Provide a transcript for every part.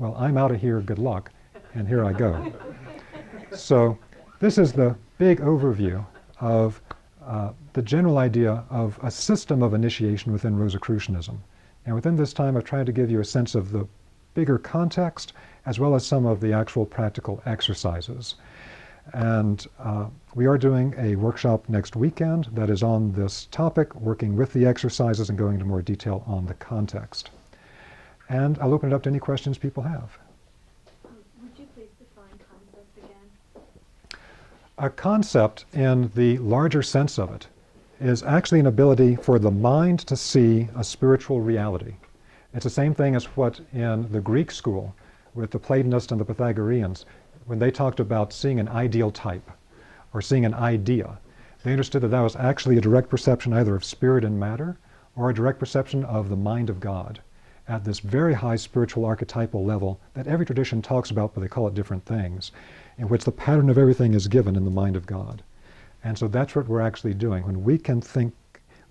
Well, I'm out of here, good luck, and here I go. So this is the big overview of the general idea of a system of initiation within Rosicrucianism. And within this time, I've tried to give you a sense of the bigger context, as well as some of the actual practical exercises. And we are doing a workshop next weekend that is on this topic, working with the exercises and going into more detail on the context. And I'll open it up to any questions people have. Would you please define concept again? A concept, in the larger sense of it, is actually an ability for the mind to see a spiritual reality. It's the same thing as what in the Greek school, with the Platonists and the Pythagoreans, when they talked about seeing an ideal type or seeing an idea, they understood that that was actually a direct perception either of spirit and matter or a direct perception of the mind of God at this very high spiritual archetypal level that every tradition talks about, but they call it different things, in which the pattern of everything is given in the mind of God. And so that's what we're actually doing. When we can think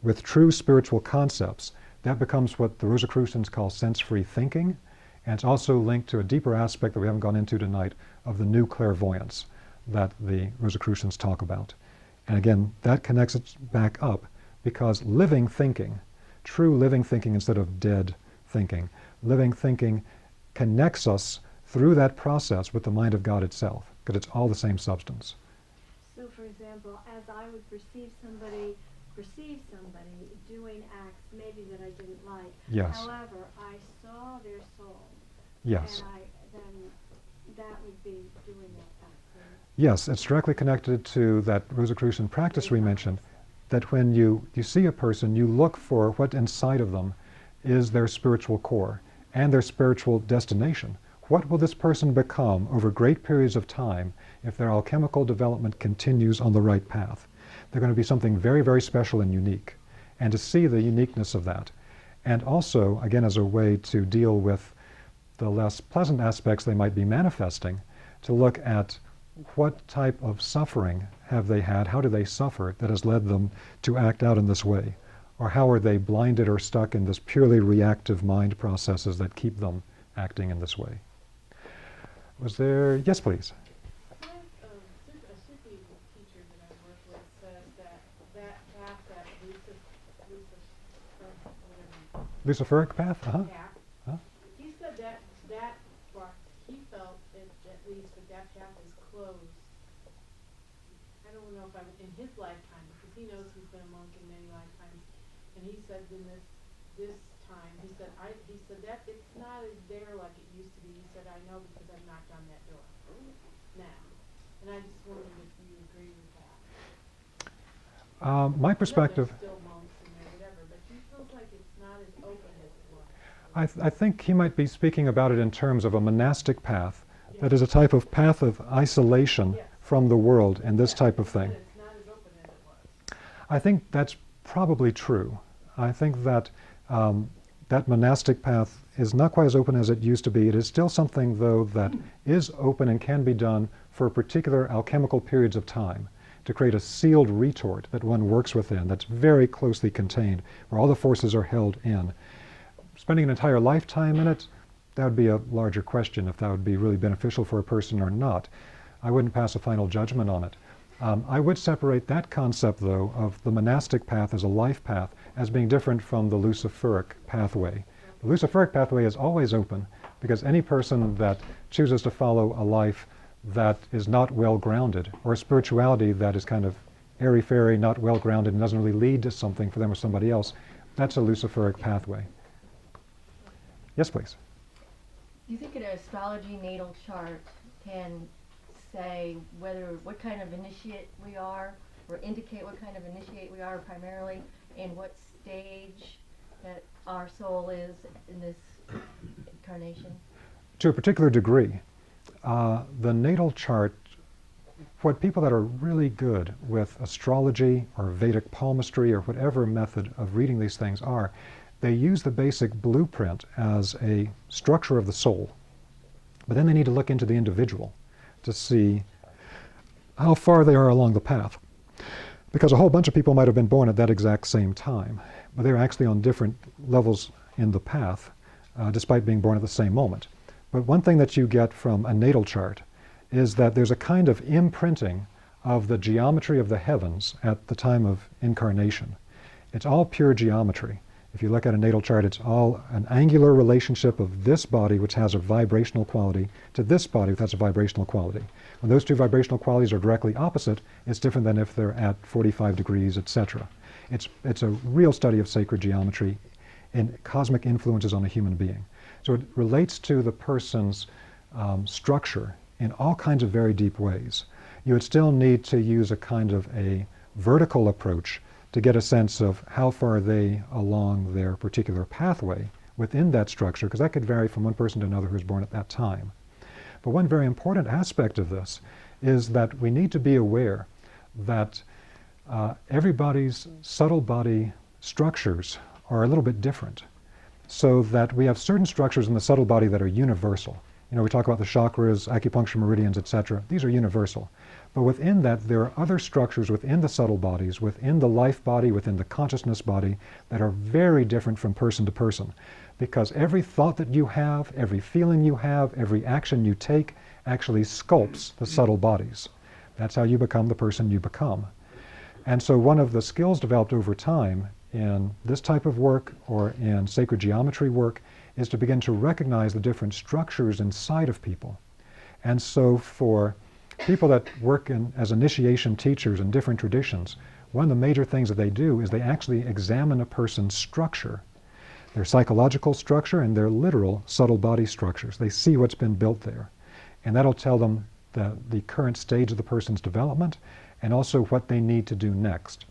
with true spiritual concepts, that becomes what the Rosicrucians call sense-free thinking, and it's also linked to a deeper aspect that we haven't gone into tonight of the new clairvoyance that the Rosicrucians talk about. And again, that connects it back up because living thinking, true living thinking instead of dead thinking, living thinking connects us through that process with the mind of God itself, because it's all the same substance. So, for example, as I would perceive somebody doing acts maybe that I didn't like. Yes. However, I saw their soul. Yes. And then that would be doing that act. Right? Yes, it's directly connected to that Rosicrucian practice we mentioned, that when you see a person, you look for what inside of them is their spiritual core and their spiritual destination. What will this person become over great periods of time if their alchemical development continues on the right path? They're going to be something very, very special and unique. And to see the uniqueness of that, and also, again, as a way to deal with the less pleasant aspects they might be manifesting, to look at what type of suffering have they had, how do they suffer that has led them to act out in this way? Or how are they blinded or stuck in this purely reactive mind processes that keep them acting in this way? Was there, yes please? A Sufi teacher that I work with says that path, that Luciferic path? path, he said that he felt at least that path is closed. I don't know if I'm in his lifetime, because he knows he's been a monk in many lifetimes, and he said in this time, he said that it's not as there like it used to be. He said, I know because I've knocked on that door now. And I just wondered if you agree with that. My perspective, Still monks and whatever, but he feels like it's not as open as it was. I think he might be speaking about it in terms of a monastic path, that is a type of path of isolation from the world and this type of thing. It's not as open as it was. I think that's probably true. I think that that monastic path is not quite as open as it used to be. It is still something, though, that is open and can be done for particular alchemical periods of time to create a sealed retort that one works within that's very closely contained, where all the forces are held in. Spending an entire lifetime in it, that would be a larger question if that would be really beneficial for a person or not. I wouldn't pass a final judgment on it. I would separate that concept, though, of the monastic path as a life path as being different from the Luciferic pathway. The Luciferic pathway is always open because any person that chooses to follow a life that is not well-grounded, or a spirituality that is kind of airy-fairy, not well-grounded, and doesn't really lead to something for them or somebody else, that's a Luciferic pathway. Yes, please. Do you think an astrology natal chart can say what kind of initiate we are, or indicate what kind of initiate we are primarily, and what stage that our soul is in this incarnation? To a particular degree. The natal chart, what people that are really good with astrology or Vedic palmistry or whatever method of reading these things are, they use the basic blueprint as a structure of the soul. But then they need to look into the individual to see how far they are along the path. Because a whole bunch of people might have been born at that exact same time, but they're actually on different levels in the path, despite being born at the same moment. But one thing that you get from a natal chart is that there's a kind of imprinting of the geometry of the heavens at the time of incarnation. It's all pure geometry. If you look at a natal chart, it's all an angular relationship of this body, which has a vibrational quality, to this body, which has a vibrational quality. When those two vibrational qualities are directly opposite, it's different than if they're at 45 degrees, etc. It's a real study of sacred geometry and cosmic influences on a human being. So it relates to the person's structure in all kinds of very deep ways. You would still need to use a kind of a vertical approach to get a sense of how far are they along their particular pathway within that structure, because that could vary from one person to another who was born at that time. But one very important aspect of this is that we need to be aware that everybody's subtle body structures are a little bit different, so that we have certain structures in the subtle body that are universal. You know, we talk about the chakras, acupuncture meridians, etc. These are universal. But within that, there are other structures within the subtle bodies, within the life body, within the consciousness body, that are very different from person to person. Because every thought that you have, every feeling you have, every action you take actually sculpts the subtle bodies. That's how you become the person you become. And so one of the skills developed over time in this type of work or in sacred geometry work is to begin to recognize the different structures inside of people. And so for people that work as initiation teachers in different traditions, one of the major things that they do is they actually examine a person's structure, their psychological structure and their literal subtle body structures. They see what's been built there. And that'll tell them the current stage of the person's development and also what they need to do next.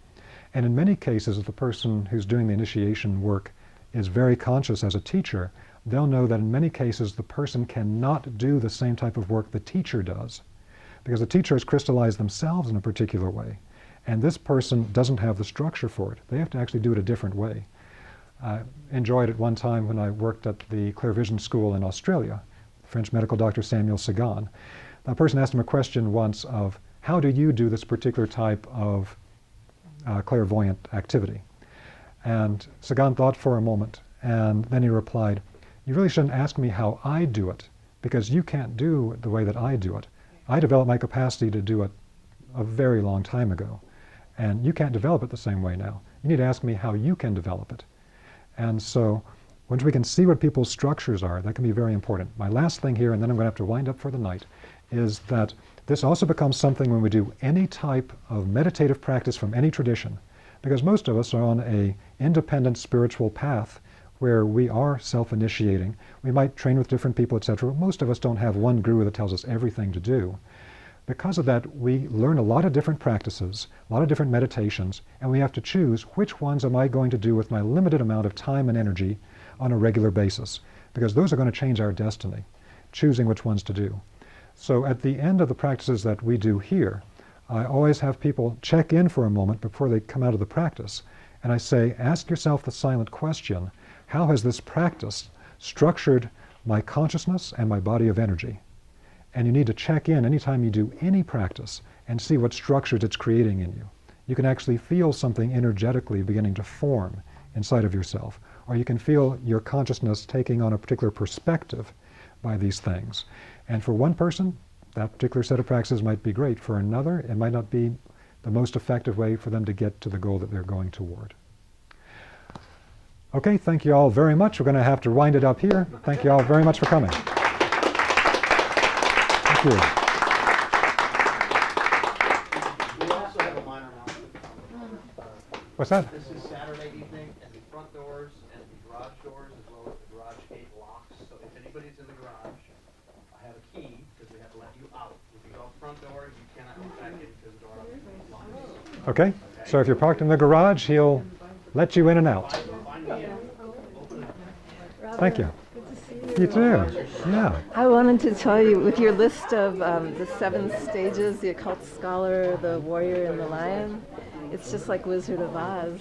And in many cases, if the person who's doing the initiation work is very conscious as a teacher, they'll know that in many cases the person cannot do the same type of work the teacher does, because the teacher has crystallized themselves in a particular way, and this person doesn't have the structure for it. They have to actually do it a different way. I enjoyed it one time when I worked at the Clairvision School in Australia, French medical doctor Samuel Sagan. A person asked him a question once of, how do you do this particular type of clairvoyant activity? And Sagan thought for a moment, and then he replied, you really shouldn't ask me how I do it, because you can't do it the way that I do it. I developed my capacity to do it a very long time ago, and you can't develop it the same way now. You need to ask me how you can develop it. And so once we can see what people's structures are, that can be very important. My last thing here, and then I'm going to have to wind up for the night, is that this also becomes something when we do any type of meditative practice from any tradition, because most of us are on an independent spiritual path where we are self-initiating. We might train with different people, etc. Most of us don't have one guru that tells us everything to do. Because of that, we learn a lot of different practices, a lot of different meditations, and we have to choose which ones am I going to do with my limited amount of time and energy on a regular basis, because those are going to change our destiny, choosing which ones to do. So at the end of the practices that we do here, I always have people check in for a moment before they come out of the practice, and I say, ask yourself the silent question, how has this practice structured my consciousness and my body of energy? And you need to check in anytime you do any practice and see what structures it's creating in you. You can actually feel something energetically beginning to form inside of yourself, or you can feel your consciousness taking on a particular perspective by these things. And for one person, that particular set of practices might be great. For another, it might not be the most effective way for them to get to the goal that they're going toward. Okay, thank you all very much. We're going to have to wind it up here. Thank you all very much for coming. Thank you. We also have a minor announcement. What's that? This is Saturday evening, and the front doors and the garage doors, as well as the garage gate locks. So if anybody's in the garage, I have a key, because we have to let you out. If you go front door, you cannot go back in because the door is locked. Okay, so if you're parked in the garage, he'll let you in and out. Find me and open it. Thank you. You too. Yeah. I wanted to tell you, with your list of the 7 stages, the occult scholar, the warrior, and the lion, it's just like Wizard of Oz,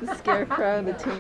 the scarecrow, the tomb.